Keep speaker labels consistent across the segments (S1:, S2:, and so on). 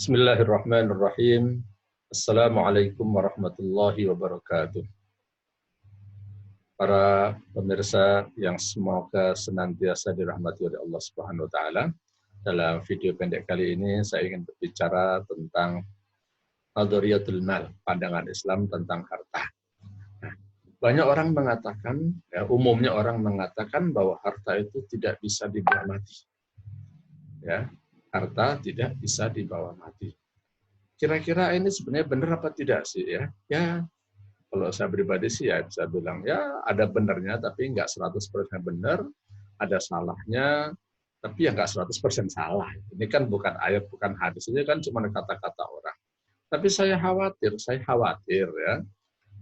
S1: Bismillahirrahmanirrahim. Assalamualaikum warahmatullahi wabarakatuh. Para pemirsa yang semoga senantiasa dirahmati oleh Allah Subhanahu wa taala. Dalam video pendek kali ini saya ingin berbicara tentang nadhariyatul mal, pandangan Islam tentang harta. Nah, banyak orang mengatakan, umumnya orang mengatakan bahwa harta itu tidak bisa dibawa mati. Ya, harta tidak bisa dibawa mati. Kira-kira ini sebenarnya benar apa tidak sih ya? Ya, kalau saya pribadi sih ya bisa bilang ya ada benarnya tapi nggak 100% benar, ada salahnya tapi ya nggak 100% salah. Ini kan bukan ayat, bukan hadis, ini kan cuma kata-kata orang. Tapi saya khawatir ya.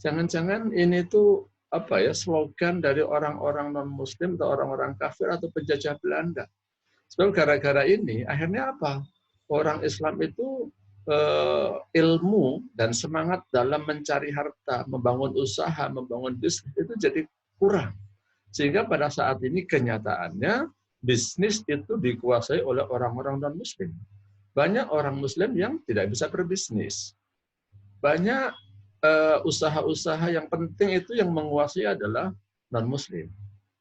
S1: Jangan-jangan ini tuh apa ya, slogan dari orang-orang non-muslim atau orang-orang kafir atau penjajah Belanda. Sebab gara-gara ini akhirnya apa? Orang Islam itu ilmu dan semangat dalam mencari harta, membangun usaha, membangun bisnis itu jadi kurang. Sehingga pada saat ini kenyataannya bisnis itu dikuasai oleh orang-orang non-muslim. Banyak orang muslim yang tidak bisa berbisnis. Banyak usaha-usaha yang penting itu yang menguasai adalah non-muslim.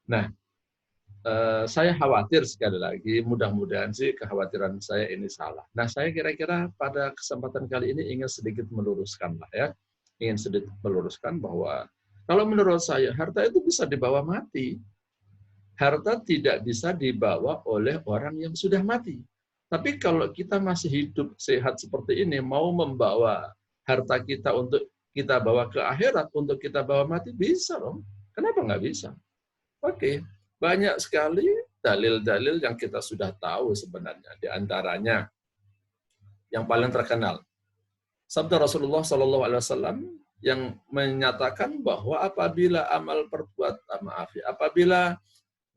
S1: Nah, saya khawatir sekali lagi, mudah-mudahan sih kekhawatiran saya ini salah. Nah, saya kira-kira pada kesempatan kali ini ingin sedikit meluruskan lah ya. Ingin sedikit meluruskan bahwa kalau menurut saya harta itu bisa dibawa mati. Harta tidak bisa dibawa oleh orang yang sudah mati. Tapi kalau kita masih hidup sehat seperti ini, mau membawa harta kita untuk kita bawa ke akhirat, untuk kita bawa mati, bisa loh. Kenapa nggak bisa? Oke. Banyak sekali dalil-dalil yang kita sudah tahu sebenarnya. Di antaranya yang paling terkenal, sabda Rasulullah SAW yang menyatakan bahwa apabila apabila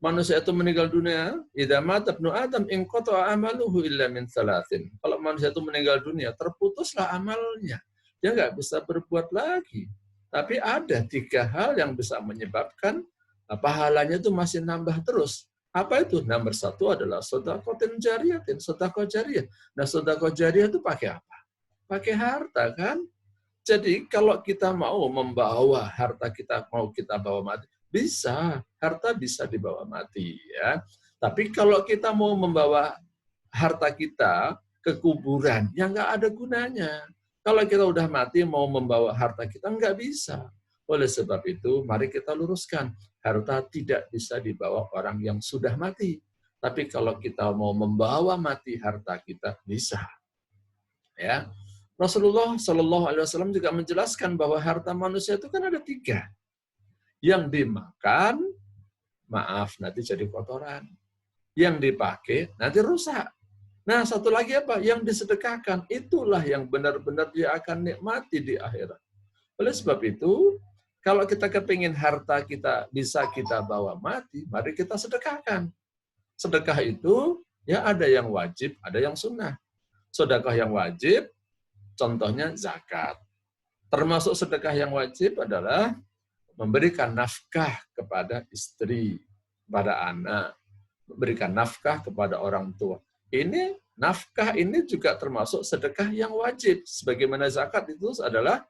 S1: manusia itu meninggal dunia, idza mata ibnu Adam inqata'a amaluhu illa min thalathin. Kalau manusia itu meninggal dunia, terputuslah amalnya. Dia nggak bisa berbuat lagi. Tapi ada 3 hal yang bisa menyebabkan pahalanya itu masih nambah terus. Apa itu? Nomor 1 adalah sedekah jariyatin, sedekah jariyah. Nah, sedekah jariyah itu pakai apa? Pakai harta kan? Jadi kalau kita mau membawa harta kita, mau kita bawa mati, bisa. Harta bisa dibawa mati ya. Tapi kalau kita mau membawa harta kita ke kuburan, ya nggak ada gunanya. Kalau kita udah mati mau membawa harta kita, nggak bisa. Oleh sebab itu, mari kita luruskan. Harta tidak bisa dibawa orang yang sudah mati. Tapi kalau kita mau membawa mati harta kita, bisa. Ya, Rasulullah SAW juga menjelaskan bahwa harta manusia itu kan ada 3. Yang dimakan, maaf, nanti jadi kotoran. Yang dipakai, nanti rusak. Nah, satu lagi apa? Yang disedekahkan, itulah yang benar-benar dia akan nikmati di akhirat. Oleh sebab itu, kalau kita kepingin harta kita bisa kita bawa mati, mari kita sedekahkan. Sedekah itu, ya ada yang wajib, ada yang sunnah. Sedekah yang wajib, contohnya zakat. Termasuk sedekah yang wajib adalah memberikan nafkah kepada istri, kepada anak, memberikan nafkah kepada orang tua. Ini nafkah ini juga termasuk sedekah yang wajib. Sebagaimana zakat itu adalah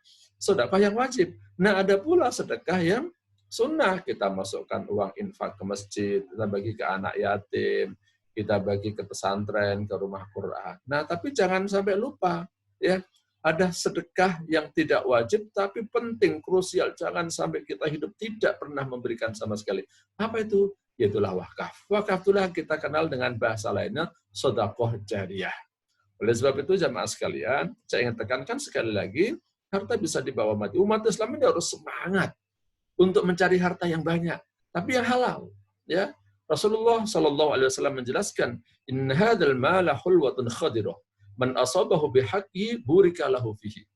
S1: sedekah yang wajib. Nah, ada pula sedekah yang sunnah. Kita masukkan uang infak ke masjid, kita bagi ke anak yatim, kita bagi ke pesantren, ke rumah Quran. Nah, tapi jangan sampai lupa, ya. Ada sedekah yang tidak wajib, tapi penting, krusial. Jangan sampai kita hidup tidak pernah memberikan sama sekali. Apa itu? Yaitulah wakaf. Wakaf itulah kita kenal dengan bahasa lainnya, sedekah jariyah. Oleh sebab itu, jamaah sekalian, saya ingin tekankan sekali lagi, harta bisa dibawa mati. Umat Islam ini harus semangat untuk mencari harta yang banyak, tapi yang halal. Ya, Rasulullah SAW menjelaskan, Inna hadzal mala hulwatun khadirah, man asabahu bihaqqihi burika lahu fihi.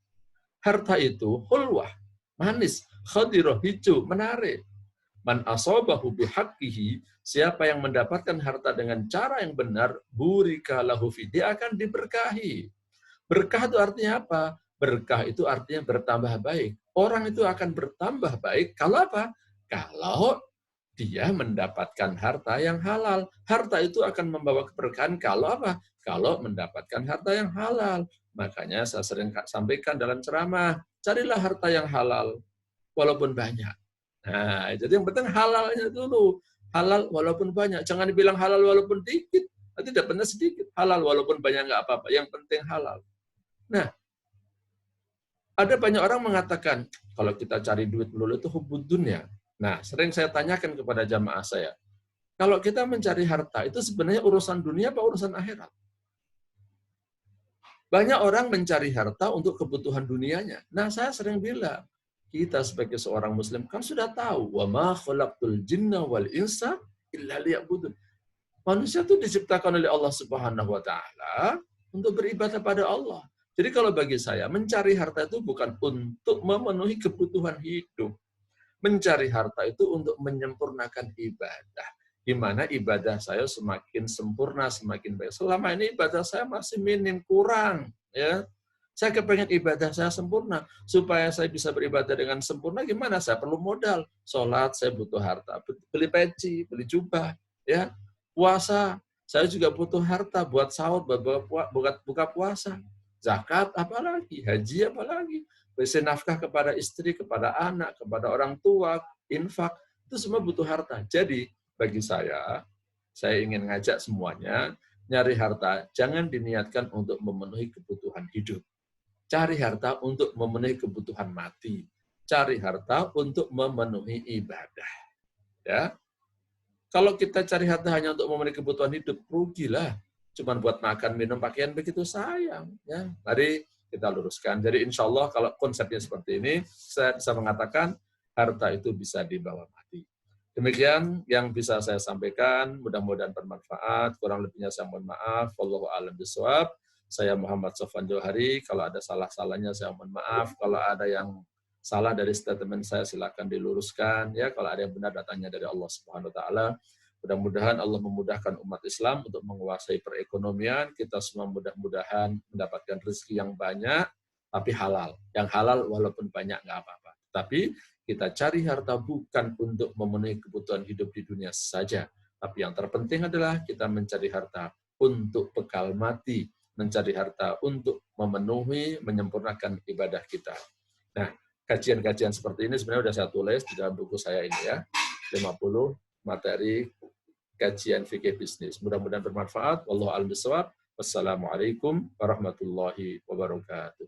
S1: Harta itu hulwah, manis, khadirah, hijau, menarik. Man asabahu bihaqqihi, siapa yang mendapatkan harta dengan cara yang benar, burika lahu fihi, dia akan diberkahi. Berkah itu artinya apa? Berkah itu artinya bertambah baik. Orang itu akan bertambah baik kalau apa? Kalau dia mendapatkan harta yang halal. Harta itu akan membawa keberkahan kalau apa? Kalau mendapatkan harta yang halal. Makanya saya sering sampaikan dalam ceramah, carilah harta yang halal, walaupun banyak. Nah, jadi yang penting halalnya dulu. Halal walaupun banyak. Jangan dibilang halal walaupun dikit. Nanti dapatnya sedikit. Halal walaupun banyak nggak apa-apa. Yang penting halal. Nah, ada banyak orang mengatakan, kalau kita cari duit dulu itu hubud dunia. Nah, sering saya tanyakan kepada jamaah saya, kalau kita mencari harta, itu sebenarnya urusan dunia apa urusan akhirat? Banyak orang mencari harta untuk kebutuhan dunianya. Nah, saya sering bilang, kita sebagai seorang muslim kan sudah tahu, wa ma khalaqtul jinna wal insa illa liya'budun. Manusia itu diciptakan oleh Allah Subhanahu wa taala untuk beribadah pada Allah. Jadi kalau bagi saya, mencari harta itu bukan untuk memenuhi kebutuhan hidup. Mencari harta itu untuk menyempurnakan ibadah. Di mana ibadah saya semakin sempurna, semakin baik. Selama ini ibadah saya masih minim, kurang. Ya, saya kepengen ibadah saya sempurna. Supaya saya bisa beribadah dengan sempurna, gimana? Saya perlu modal. Sholat, saya butuh harta. Beli peci, beli jubah. Ya, puasa, saya juga butuh harta buat sahur, buat buka puasa. Zakat, apalagi. Haji, apalagi. Beri nafkah kepada istri, kepada anak, kepada orang tua, infak. Itu semua butuh harta. Jadi, bagi saya ingin ngajak semuanya, nyari harta, jangan diniatkan untuk memenuhi kebutuhan hidup. Cari harta untuk memenuhi kebutuhan mati. Cari harta untuk memenuhi ibadah. Ya, kalau kita cari harta hanya untuk memenuhi kebutuhan hidup, rugilah. Cuman buat makan, minum, pakaian begitu sayang. Ya, mari kita luruskan. Jadi insya Allah kalau konsepnya seperti ini, saya bisa mengatakan harta itu bisa dibawa mati. Demikian yang bisa saya sampaikan. Mudah-mudahan bermanfaat. Kurang lebihnya saya mohon maaf. Wallahu a'lam bishawab. Saya Muhammad Sofwan Johari. Kalau ada salah-salahnya saya mohon maaf. Kalau ada yang salah dari statement saya silakan diluruskan. Ya, kalau ada yang benar datangnya dari Allah Subhanahu wa taala. Mudah-mudahan Allah memudahkan umat Islam untuk menguasai perekonomian. Kita semua mudah-mudahan mendapatkan rezeki yang banyak, tapi halal. Yang halal walaupun banyak nggak apa-apa. Tapi kita cari harta bukan untuk memenuhi kebutuhan hidup di dunia saja. Tapi yang terpenting adalah kita mencari harta untuk bekal mati. Mencari harta untuk memenuhi, menyempurnakan ibadah kita. Nah, kajian-kajian seperti ini sebenarnya sudah saya tulis di dalam buku saya ini ya. 50 materi kajian fikih bisnis. Mudah-mudahan bermanfaat. Wallahu a'lam bishawab. Wassalamualaikum warahmatullahi wabarakatuh.